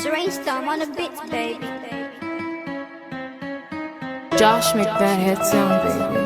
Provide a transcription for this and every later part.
It's rainstorm on the beats, baby. Josh make that head sound, baby.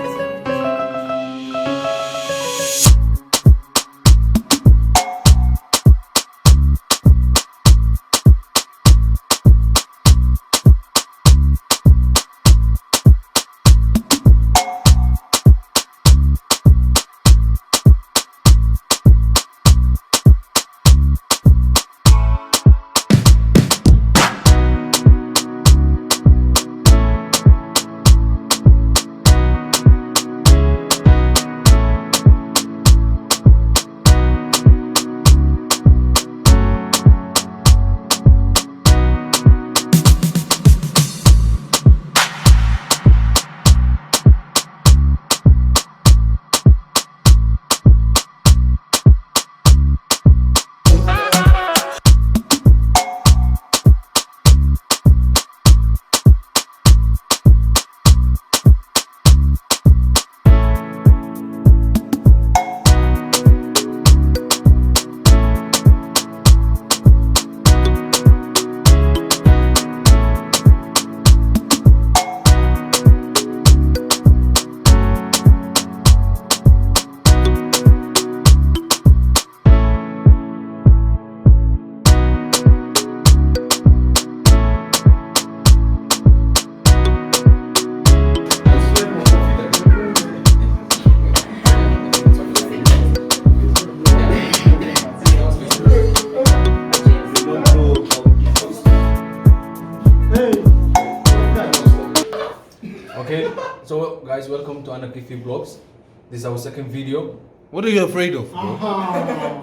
Okay, so guys, welcome to Anakifi Vlogs. This is our second video. What are you afraid of, bro?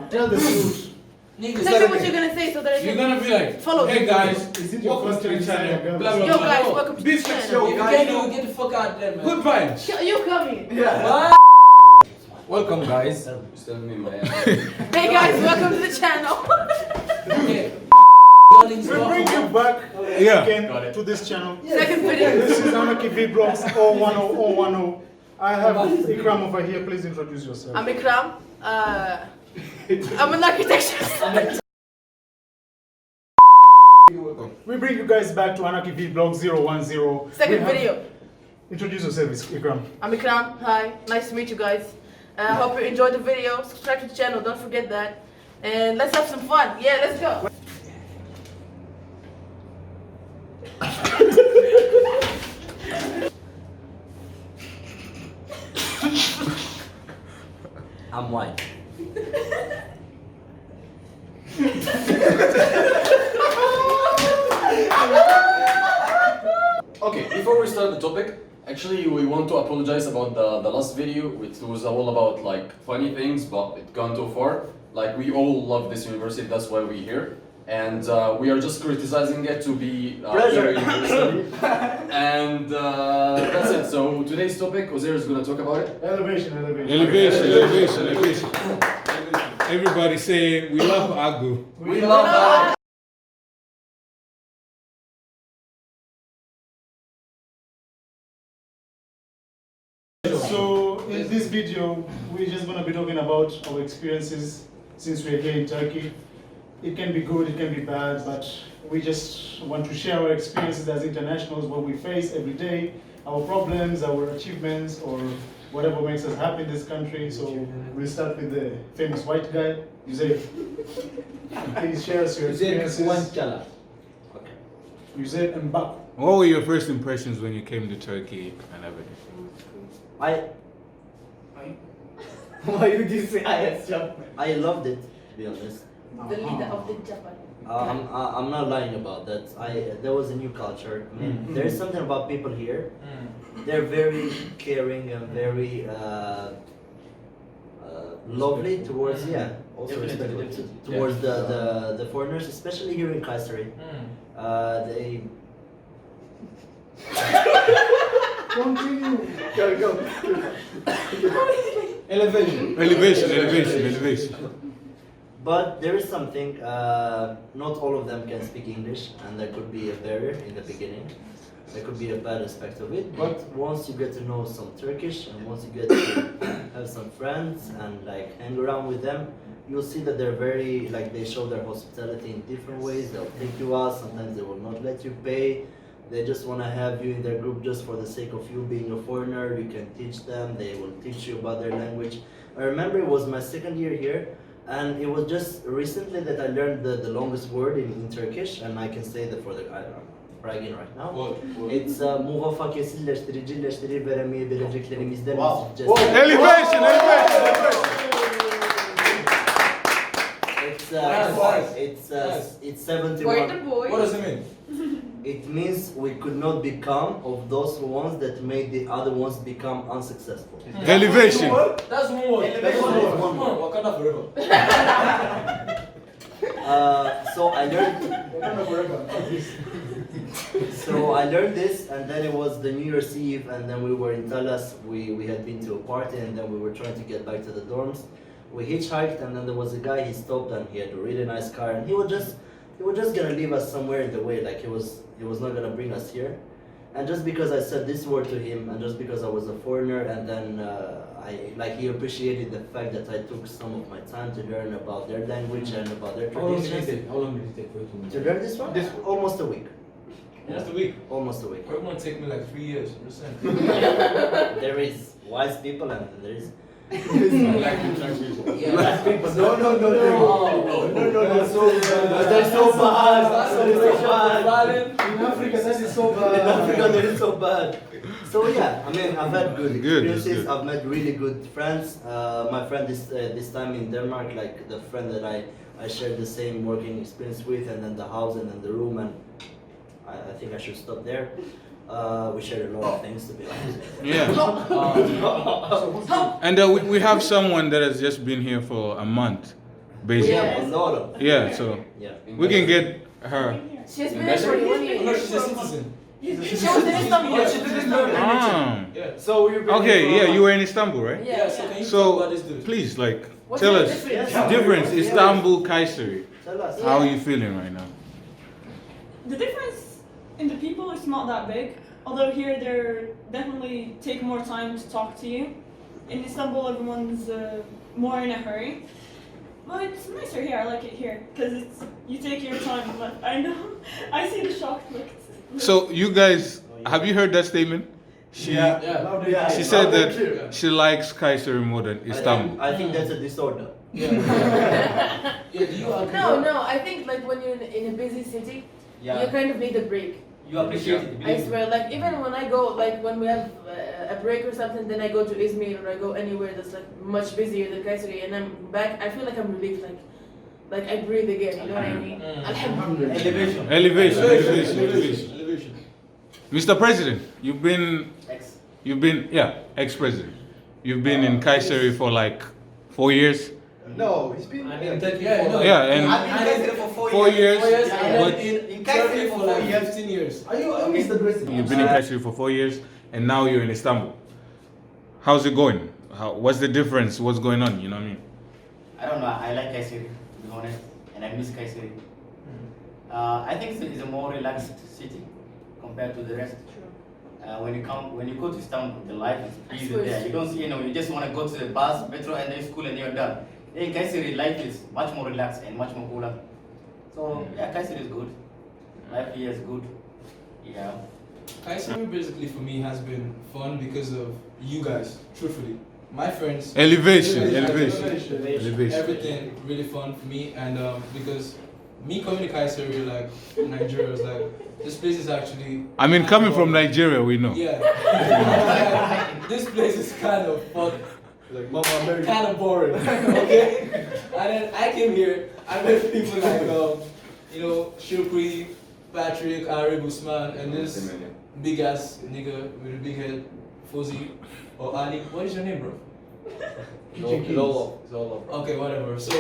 Tell the truth. Tell me what you're gonna say so that You're gonna be like, follow hey me. guys, Is it your welcome first to time the seeing a channel. girl? Blah, blah, Yo blah. guys, welcome to the This channel. show, If you guys. can't do it, get the fuck out there, man. Good vibes. You coming? Yeah. Welcome, guys. Still me, man. Hey guys, welcome to the channel. Okay. We bring you back Yeah. again to this channel. Second video. This is Anarchy Vlogs 010. I have Ikram over here. Please introduce yourself. I'm Ikram. I'm an architecture. We bring you guys back to Anarchy Vlogs 010. Second video. Introduce yourself, Ikram. I'm Ikram. Hi, nice to meet you guys. Hope you enjoyed the video. Subscribe to the channel, don't forget that. And let's have some fun. Yeah, let's go. I'm white. Okay, before we start the topic, actually we want to apologize about the last video, which was all about like funny things, but it gone too far. Like we all love this university, that's why we're here. And we are just criticizing it to be very university. And that's it. So today's topic, Ozair is gonna talk about it. Elevation. Elevation. Everybody say we love Agu. We love that. So in this video, we're just going to be talking about our experiences since we're here in Turkey. It can be good, it can be bad, but we just want to share our experiences as internationals, what we face every day, our problems, our achievements, or whatever makes us happy in this country. So we'll start with the famous white guy, Yusef. Please share us your experiences. Yusef and Bak. What were your first impressions when you came to Turkey and everything? Why would you say hayat? I loved it, to be honest. The leader of the Japan. I'm not lying about that. There was a new culture. I mean, there's something about people here. They're very caring and very lovely towards also respectful towards the foreigners, especially here in Kayseri. They Continue. go. Elevation. But there is something. Not all of them can speak English, and there could be a barrier in the beginning. There could be a bad aspect of it. But once you get to know some Turkish, and once you get to have some friends and like hang around with them, you'll see that they're very, like, they show their hospitality in different ways. They'll take you out, sometimes they will not let you pay. They just want to have you in their group just for the sake of you being a foreigner. You can teach them, they will teach you about their language. I remember it was my second year here, and it was just recently that I learned the longest word in Turkish, and I can say that for the, I'm bragging right now. It's muvafa kesinleştiricileştirir veremeyebileceklerimizden Elevation. It's 71. Wait, the boy. What does it mean? It means we could not become of those ones that made the other ones become unsuccessful. Elevation. That's one word. That's one word. Wakanda forever. So I learned this, and then it was the New Year's Eve, and then we were in Talas. We had been to a party, and then we were trying to get back to the dorms. We hitchhiked, and then there was a guy. He stopped, and he had a really nice car, and he was just gonna leave us somewhere in the way, like he was not gonna bring us here. And just because I said this word to him, and just because I was a foreigner, and then he appreciated the fact that I took some of my time to learn about their language and about their How long did traditions. it take? How long did it take for you to To learn this one? Almost a week. Almost a week. Almost a week. It might take me like 3 years. There is wise people and there is. Like in Turkish. Yeah. No. That's so bad. They're so bad. They're so bad. In Africa, that is so In bad. Africa, they're so bad. So yeah, I mean, I've had good Good, that's experiences. good. I've met really good friends. My friend this time in Denmark, like the friend that I shared the same working experience with, and then the house and then the room, and I think I should stop there. We shared a lot of things, to be honest. Yeah. And we have someone that has just been here for a month, We basically. have a lot of. Yeah, so Yeah. we can get her. She's been there for 1 year. No, she's a citizen. She was in Istanbul. Yeah, she did Istanbul. Ah. So we've been Okay, here for- yeah, you were in Istanbul, right? Yeah, so can you talk So about this dude? please, like, What's tell the us difference? difference. Istanbul, Kayseri. Tell us. How are you feeling right now? The difference in the people is not that big. Although here they definitely take more time to talk to you. In Istanbul, everyone's more in a hurry. But it's nicer here. I like it here because you take your time. But I know I see the shocked looks. So you guys, have you heard that statement? She Yeah. she said that she likes Kayseri more than Istanbul. I think that's a disorder. Yeah, do you agree? No. I think like when you're in a busy city, you kind of need a break. You appreciate it. I swear, like even when I go, like when we have a break or something, then I go to Izmir or I go anywhere that's like much busier than Kayseri, and I'm back. I feel like I'm relieved, like I breathe again. You know what I mean? Alhamdulillah. Elevation. Mr. President, you've been ex-president. You've been in Kayseri for like 4 years. No, it's been. Yeah, and I've been there for 4 years. and But then in Turkey Kayseri for for like 4 years. 15 years. Are you Mr. President? you've been in Kayseri for 4 years, and now you're in Istanbul. How's it going? What's the difference? What's going on? You know what I mean? I don't know. I like Kayseri, to be honest, and I miss Kayseri. I think it's a more relaxed city compared to the rest. When you go to Istanbul, the life is easy there. You don't see, you just want to go to the bus, metro, and then school, and you're done. In Kayseri, life is much more relaxed and much more cooler. So yeah, Kayseri is good. Life here is good. Yeah. Kayseri basically for me has been fun because of you guys, truthfully. My friends. Elevation. Everything really fun for me, and because me coming to Kayseri, like Nigeria, was like, this place is actually. I mean, coming from Nigeria, we know. Yeah. This place is kind of fun. Like Mama America. Kind of boring, okay? And then I came here, I met people like, Shukri, Patrick, Arab, Usman, and this big ass nigga with a big head, Fuzzy, or Ali. What is your name, bro? It's all Okay, whatever. So,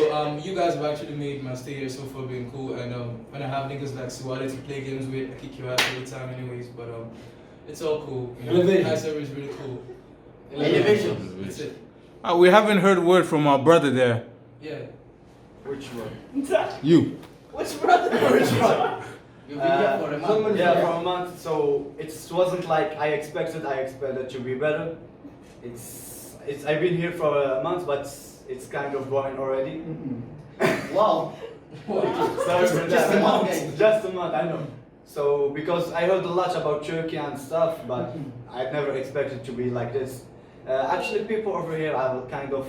you guys have actually made my stay here so far being cool, and when I have niggas like Suwale to play games with, I kick your ass every time anyways, but it's all cool. Kayseri is really cool. Elevation. That's it. We haven't heard word from our brother there. Yeah. Which one? You. Which brother? You've been here for a month. Yeah, for a month. So it wasn't like I expected. I expected to be better. I've been here for a month, but it's kind of boring already. Wow. Sorry for Just that. a month, guys. Just a month, I know. So because I heard a lot about Turkey and stuff, but I never expected to be like this. Actually, people over here are kind of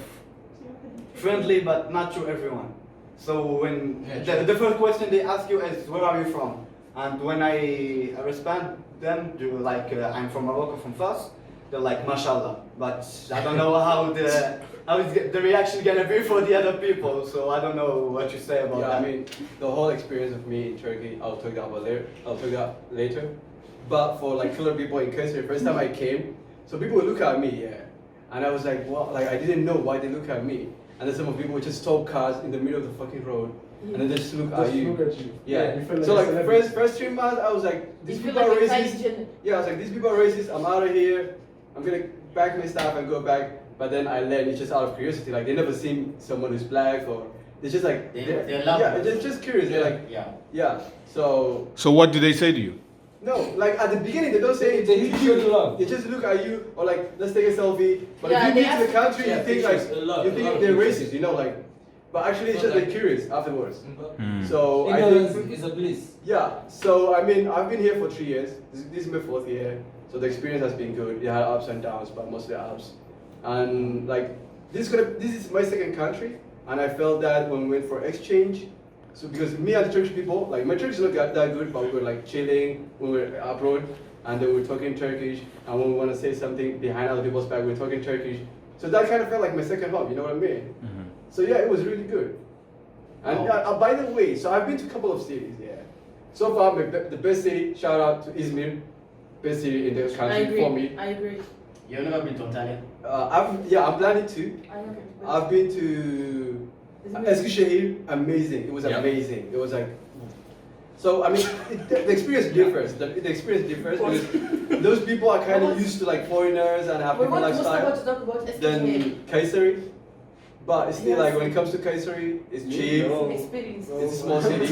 friendly, but not to everyone. So when the first question they ask you is, where are you from? And when I respond them to like, I'm from Morocco, from Fas, they're like, mashallah. But I don't know how the reaction gonna be for the other people. So I don't know what you say about Yeah, that. I mean, the whole experience of me in Turkey, I'll talk that later. But for like colored people in Kayseri, first time I came, so people would look at me, yeah, and I was like, well, like I didn't know why they look at me. And then some of people would just stop cars in the middle of the fucking road, and then they just look at you. Yeah. You feel like So a like celebrity. first 3 months, I was like, these You feel people are like racist. excited. Yeah, I was like, these people are racist. I'm out of here. I'm gonna pack my stuff and go back. But then I learned it's just out of curiosity. Like they never seen someone who's black, or it's just like They love yeah, us. they're just curious. They're like Yeah. So So what do they say to you? no, like at the beginning they don't say They anything to show you. you love. They just look at you or like let's take a selfie. But Yeah, if you they meet in the ask- country, Yeah, you think pictures, like a lot, you a think lot of they're pictures. racist, you know, like. But actually, it's just Like- they're curious afterwards. Hmm. So I Ignorance think is a bliss. yeah. So I mean, I've been here for 3 years. This is my 4th year. So the experience has been good. It had ups and downs, but mostly ups. And like this is my 2nd country, and I felt that when we went for exchange. So because me and the Turkish people, like my Turkish look that good, but we were like chilling when we were abroad, and then we were talking Turkish. And when we want to say something behind other people's back, we're talking Turkish. So that kind of felt like my 2nd home. You know what I mean? Mhm. So yeah, it was really good. And by the way, so I've been to a couple of cities. Yeah. So far, the best city. Shout out to Izmir, best city in the I country agree. for me. I agree. You've never been to Antalya? I'm planning to. I never. I've been to Izmir. Eskişehir. Amazing. It was Yeah. amazing. It was like. So I mean, the experience differs. The experience differs because those people are kind of used to like foreigners and have We different want to lifestyle talk about Eskişehir. than Kayseri. But it's still Yes. like when it comes to Kayseri, it's cheap. Experience. It's a small city.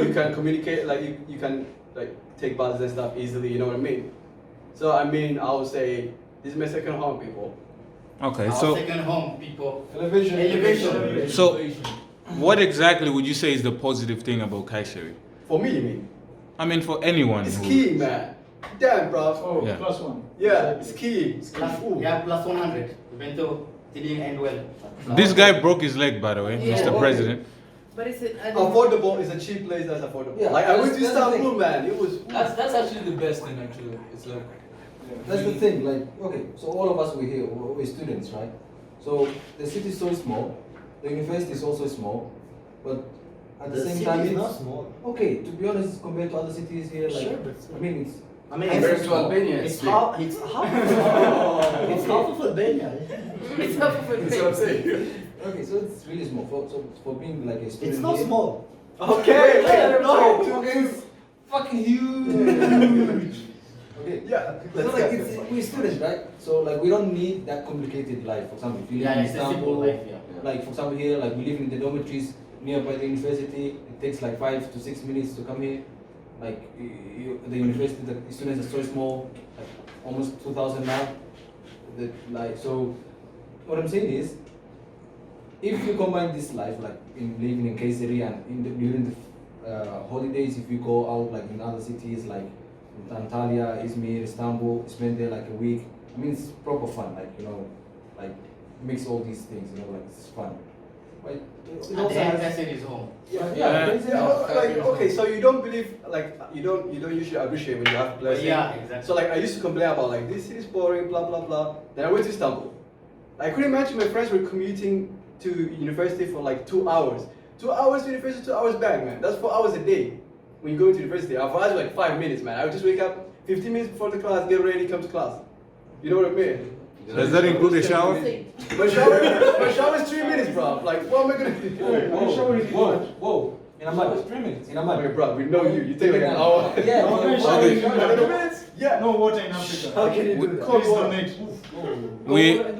You can communicate, like you can like take buses and stuff easily. You know what I mean? So I mean, I would say this is my 2nd home, people. Okay, Our so second home, people. Elevation. Elevation. so what exactly would you say is the positive thing about Kayseri? For me, you mean? I mean, for anyone. It's who- skiing, man. Damn, bro. Oh, Yeah. +1. Yeah, it's skiing. Ooh. Yeah, plus 100. We went to Tilly and well. This guy broke his leg, by the way, Yeah. Mr. President. But it's Affordable is a cheap place that's affordable. Yeah, Like I went to that's the Istanbul, thing. man. It was. That's actually the best thing, actually. It's like that's the thing. Like, okay, so all of us we're here, we're students, right? So the city is so small, the university is also small, but at the, The same city time, is it's not small. okay. To be honest, compared to other cities here, like Sure, but I mean, it's I mean, Compared to Albania, it's big. half. It's half. It's half of Albania. It's not for That's what I'm saying. okay. So it's really small. So for being like a student, It's not here, small. Okay. No, no. okay, it's fucking huge. Okay. Yeah. So like we're students, right? So like we don't need that complicated life. For example, if you live Yeah, in it's a simple Istanbul, life, yeah. like for example here, like we live in the dormitories nearby the university. It takes like 5 to 6 minutes to come here. Like the university, the students are so small, like almost 2,000 now. Like so, what I'm saying is, if you combine this life, like in living in Kayseri and during the holidays, if you go out like in other cities like Antalya, Izmir, Istanbul, spend there like a week. I mean, it's proper fun. Like like mix all these things. Like it's fun. But it And also then has- Kayseri is home. Like okay, so you don't believe like you don't usually appreciate when you have blessing. Yeah, exactly. So like I used to complain about like this city is boring, blah blah blah. Then I went to Istanbul. I couldn't imagine my friends were commuting to university for like 2 hours. 2 hours to university, 2 hours back, man. That's 4 hours a day when you go to university. For us, like 5 minutes, man. I would just wake up 15 minutes before the class, get ready, come to class. You know what I mean? Does that include a shower? My shower is 3 minutes, bro. Like, what am I gonna do? Whoa. In a month. 3 minutes. In a month. Okay, bro, we know you. You take like an hour. Yeah. Okay. 20 minutes? Yeah. No water in Africa. How can you do that? Please donate.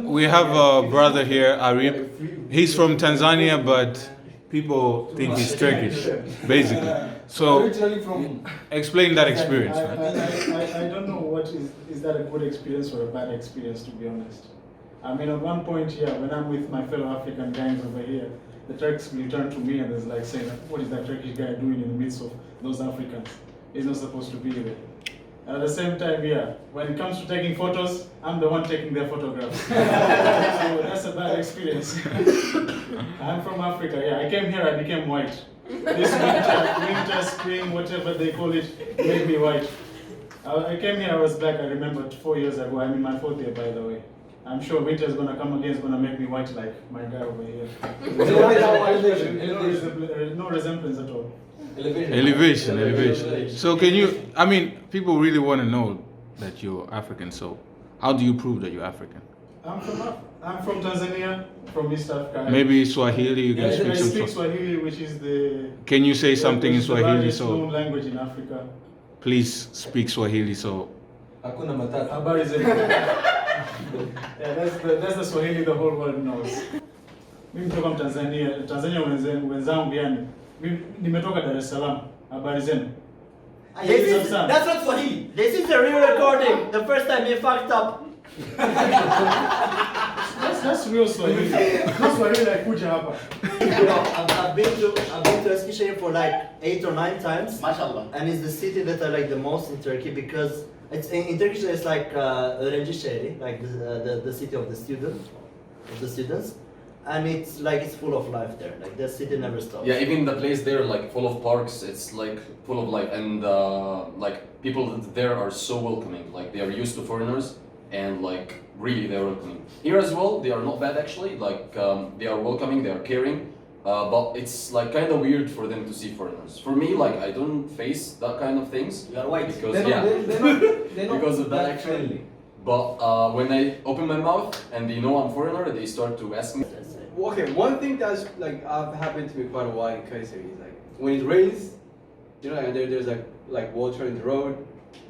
We have a brother here, Arif. He's from Tanzania, but people think he's Turkish, basically. So Originally from explain that experience, man. I don't know what is that a good experience or a bad experience, to be honest. I mean, at one point, yeah, when I'm with my fellow African gangs over here, the Turks will turn to me and there's like saying, what is that Turkish guy doing in the midst of those Africans? He's not supposed to be there. And at the same time, yeah, when it comes to taking photos, I'm the one taking their photographs. So that's a bad experience. I'm from Africa, yeah. I came here, I became white. This winter, spring, whatever they call it, made me white. I came here, I was black, I remember 4 years ago. I'm in my 4th year, by the way. I'm sure winter is gonna come again, it's gonna make me white like my guy over here. No resemblance at all. Elevation. So can you, I mean, people really want to know that you're African, so how do you prove that you're African? I'm from Tanzania, from East Africa. Maybe Swahili, you can I speak speak some Swahili, which is the... Can you say something in Swahili? The largest So known language in Africa. please speak Swahili, so... Hakuna matata. Habari zenu. Yeah, that's the Swahili the whole world knows. Mimi mtoka Tanzania wenzangu yani. Mimi nimetoka Dar es Salaam. Habari zenu. That's not Swahili. This is a real recording. The first time you fucked up. That's real Swahili. No Swahili like kuja hapa. I've been to Eskişehir for like 8 or 9 times. MashaAllah. And it's the city that I like the most in Turkey because it's in Turkish it's like öğrencileri, like the city of the students, and it's like it's full of life there. Like the city never stops. Yeah, even the place there, like full of parks, it's like full of life, and like people there are so welcoming. Like they are used to foreigners, and like really they're welcoming. Here as well, they are not bad actually. Like they are welcoming, they are caring. But it's like kind of weird for them to see foreigners. For me, like I don't face that kind of things. You are white. Because They're not because of that that actually. friendly. But when I open my mouth and they know I'm foreigner, they start to ask me. Okay, one thing that's like happened to me quite a while in Kayseri is like when it rains, you know, and there's like water in the road.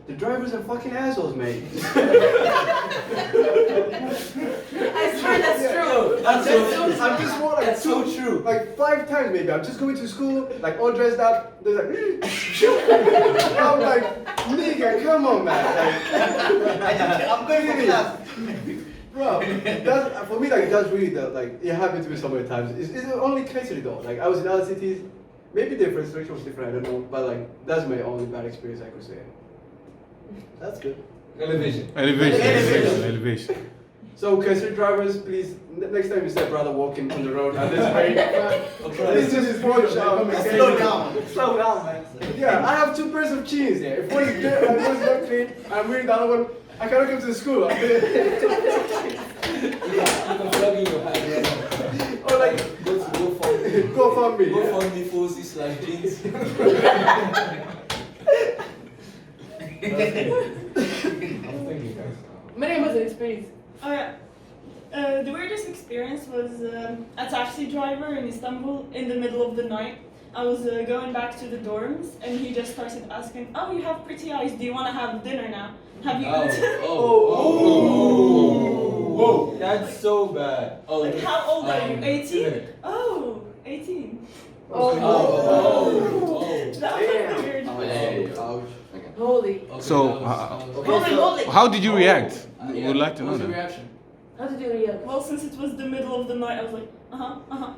The drivers are fucking assholes, mate. I swear that's true. I'm just more like That's so true. Like 5 times maybe. I'm just going to school, like all dressed up. They're like, I'm like, nigga, come on, man. Like, I'm going to class. bro, that's, for me, like that's really like it happened to me so many times. It's only Kayseri though. Like I was in other cities, maybe the infrastructure was different. I don't know, but like that's my only bad experience I could say. That's good. Elevation. So, Kayseri drivers, please, next time you see a brother walking on the road at this rate, it's just watch out. Slow down, man. Yeah, I have 2 pairs of jeans there. If one is dirty and one is not clean, I'm wearing the other one. I cannot come to the school. Or like, go for me. Go for me, Fosi / jeans. My name was an experience. Oh yeah. The weirdest experience was a taxi driver in Istanbul in the middle of the night. I was going back to the dorms and he just started asking, "Oh, you have pretty eyes. Do you want to have dinner now? Have you eaten?" Whoa, that's so bad. Like, how old are you? 18? Oh, 18. That was weird. Holy. So, Holy. how did you react? We would like to know What was your that. reaction? How did you react? Well, since it was the middle of the night, I was like,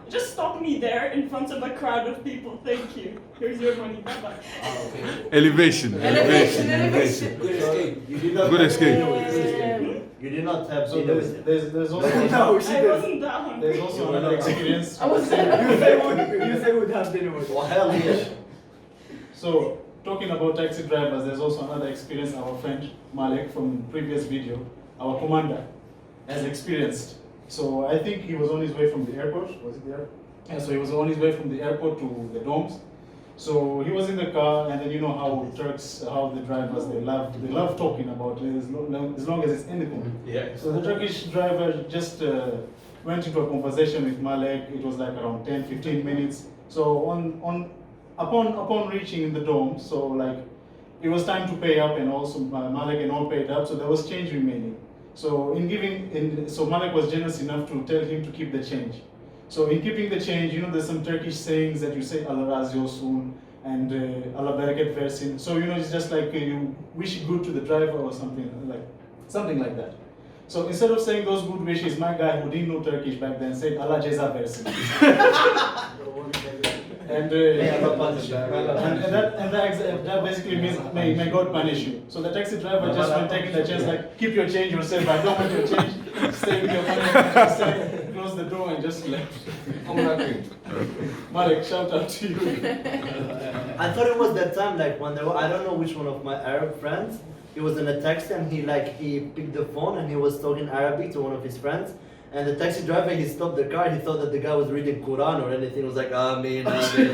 Just stop me there in front of a crowd of people. Thank you. Here's your money. Bye bye. Elevation. Good escape. You did not Good escape. You did not have So dinner with him. there's also I wasn't that hungry. there's also another experience. I was You say we'd have dinner with Oh hell yeah. So talking about taxi drivers, there's also another experience our friend Malek from previous video, our commander, has experienced. So I think he was on his way from the airport. Was it there? Yeah, so he was on his way from the airport to the dorms. So he was in the car, and then you know how Turks, how the drivers, they love talking about it as long as it's anything. Yeah. So the Turkish driver just went into a conversation with Malek. It was like around 10-15 minutes. So upon reaching the dorm, so like it was time to pay up, and also Malek and all paid up. So there was change remaining. So so Malek was generous enough to tell him to keep the change. So in keeping the change, you know, there's some Turkish sayings that you say Allah razı olsun and Allah bereket versin. So you know, it's just like you wish good to the driver or something like that. So instead of saying those good wishes, my guy who didn't know Turkish back then said Allah Jeza versin. And that basically means may God punish you. So the taxi driver just went taking the chance, like, keep your change yourself. I don't want your change. Stay with your money. Close the door and just left. Marek, shout out to you. I thought it was that time, like when there were, I don't know which one of my Arab friends. He was in a taxi and he picked the phone and he was talking Arabic to one of his friends. And the taxi driver, he stopped the car. He thought that the guy was reading Quran or anything. He was like, Amin, Amin.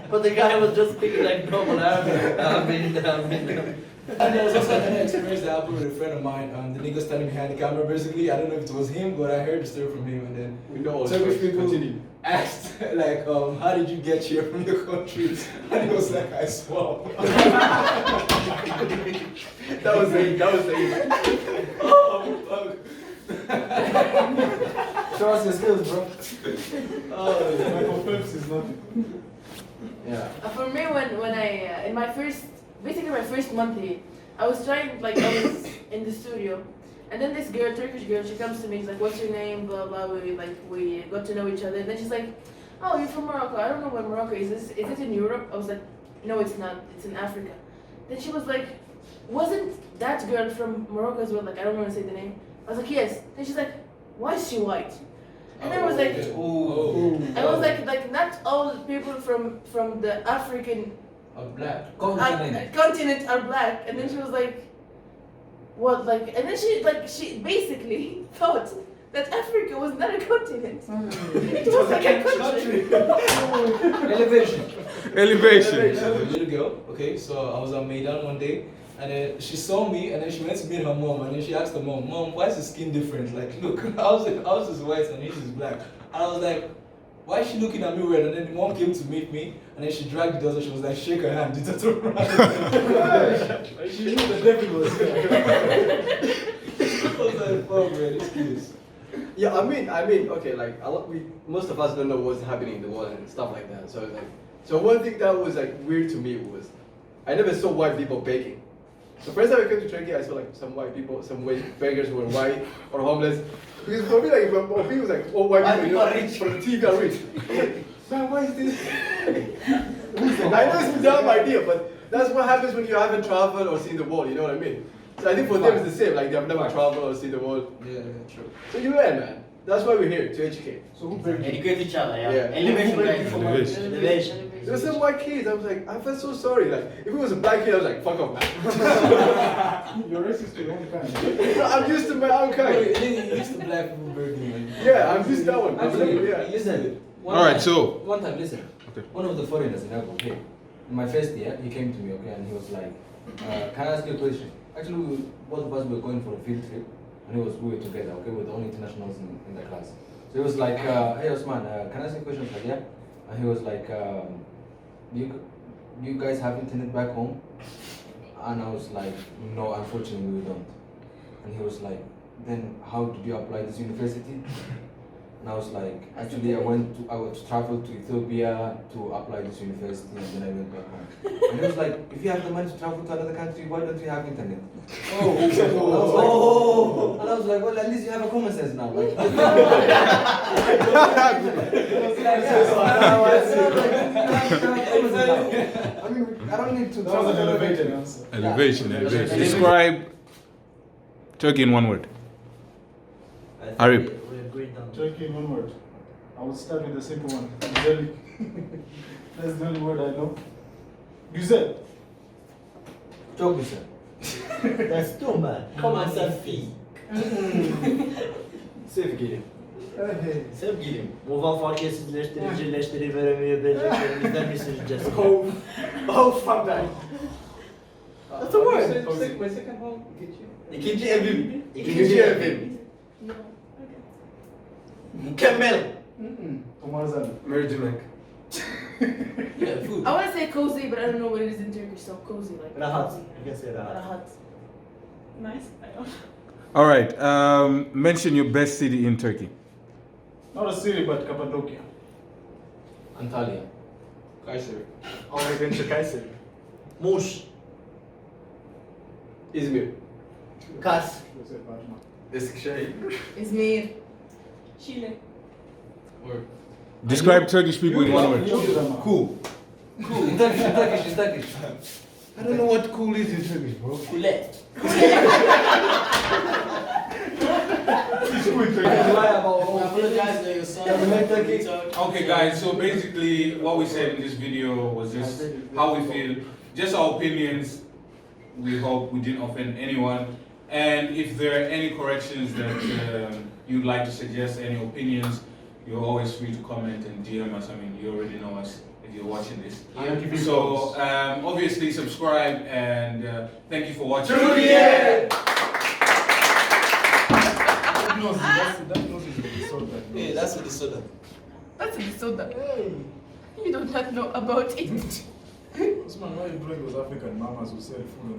But the guy was just speaking like normal Arabic. Amin, Amin. And there was also another experience that happened with a friend of mine. The nigga standing behind the camera, basically. I don't know if it was him, but I heard the story from him. And then We know Turkish people asked, like, how did you get here from your country? And he was like, I swam. That was the Oh, fuck. Show us your skills, bro. Michael Phelps is not. Yeah. For me, when I in my first, basically my first month here, I was trying, like, I was in the studio, and then this girl, Turkish girl, she comes to me, she's like, what's your name, blah blah. We got to know each other. And then she's like, oh, you're from Morocco. I don't know where Morocco is. Is it in Europe? I was like, no, it's not. It's in Africa. Then she was like, wasn't that girl from Morocco as well? Like, I don't want to say the name. I was like, yes. Then she's like, why is she white? And I was like, I was like not all people from the African Black. continent are black. And then she was like, what? Like, and then she basically thought that Africa was not a continent. It was like a country. Elevation. Little girl. Okay, so I was at Maidan one day. And then she saw me, and then she went to meet her mom, and then she asked her mom, "Mom, why is his skin different? Like, look, ours is white and his is black." And I was like, "Why is she looking at me weird?" And then the mom came to meet me, and then she dragged the door, and she was like, "Shake her hand." She knew the devil was there. I was like, "Oh man, this kid is." Yeah, I mean, okay, like most of us don't know what's happening in the world and stuff like that. So one thing that was like weird to me was I never saw white people begging. So first time I came to Turkey, I saw like some white people, some white beggars who were white or homeless. Because for me, like, when people was like, oh, white people, you know, rich from the TV are rich. Man, why is this? I know it's a dumb idea, but that's what happens when you haven't traveled or seen the world. You know what I mean? So I think for them it's the same. Like they have never traveled or seen the world. Yeah, true. So you learn, man. That's why we're here, to educate. So who begged you? Educate each other, yeah. Yeah. Elevation, Who begged guys. you? Elevation. There were some white kids. I was like, I felt so sorry. Like, if it was a black kid, I was like, fuck off, man. You're racist to your own kind. No, I'm used to my own kind. You used to black people begging, man. Yeah, I'm used to that one. Actually, Yeah. listen. Alright, so- One time, listen. Okay. One of the foreigners in Abu, okay. In my first year, he came to me, okay, and he was like, can I ask you a question? Actually, both of us were going for a field trip, and we were together, okay, with the only internationals in the class. So he was like, hey Osman, can I ask you a question? I was like, yeah. And he was like, do you guys have internet back home? And I was like, no, unfortunately we don't. And he was like, then how did you apply this university? And I was like, actually I traveled to Ethiopia to apply this university, and then I went back home. And he was like, if you have the money to travel to another country, why don't you have internet? And I was like, well, at least you have a common sense now. Like, I mean, I don't need to. That was an elevated answer. Elevation. Describe Turkey in one word. Arab. We agreed on Turkey in one word. I will start with the simple one. Güzellik. That's the only word I know. Güzel. Çok güzel. That's too bad. Magnifique. Sevgilim. Sevgilim. Muval farketsizleştirici vereceklerimizden mi süreceğiz? Oh, fuck that. That's a word. My second home. İkinci evim. İkinci evim. No. Mükemmel. Umarzan. Mercimek. Yeah, food. I want to say cozy, but I don't know what it is in Turkish. So cozy, like Rahat. You can say rahat. rahat. Nice. I don't. Alright, mention your best city in Turkey. Not a city, but Cappadocia. Antalya. Kayseri. Only been to Kayseri. Muş. İzmir. Kas. İzmir. Chile. Describe Turkish people in one word. Cool. In Turkish. I don't know what cool is in Turkish, bro. Kule. Okay, guys, so basically what we said in this video was just how we feel, just our opinions. We hope we didn't offend anyone. And if there are any corrections that you'd like to suggest, any opinions, you're always free to comment and DM us. I mean, you already know us if you're watching this. So obviously subscribe and thank you for watching. Tükiyede! Yeah, that's with the soda. That's with the soda. You do not know about it. Usman, why you bring those African mamas who sell food?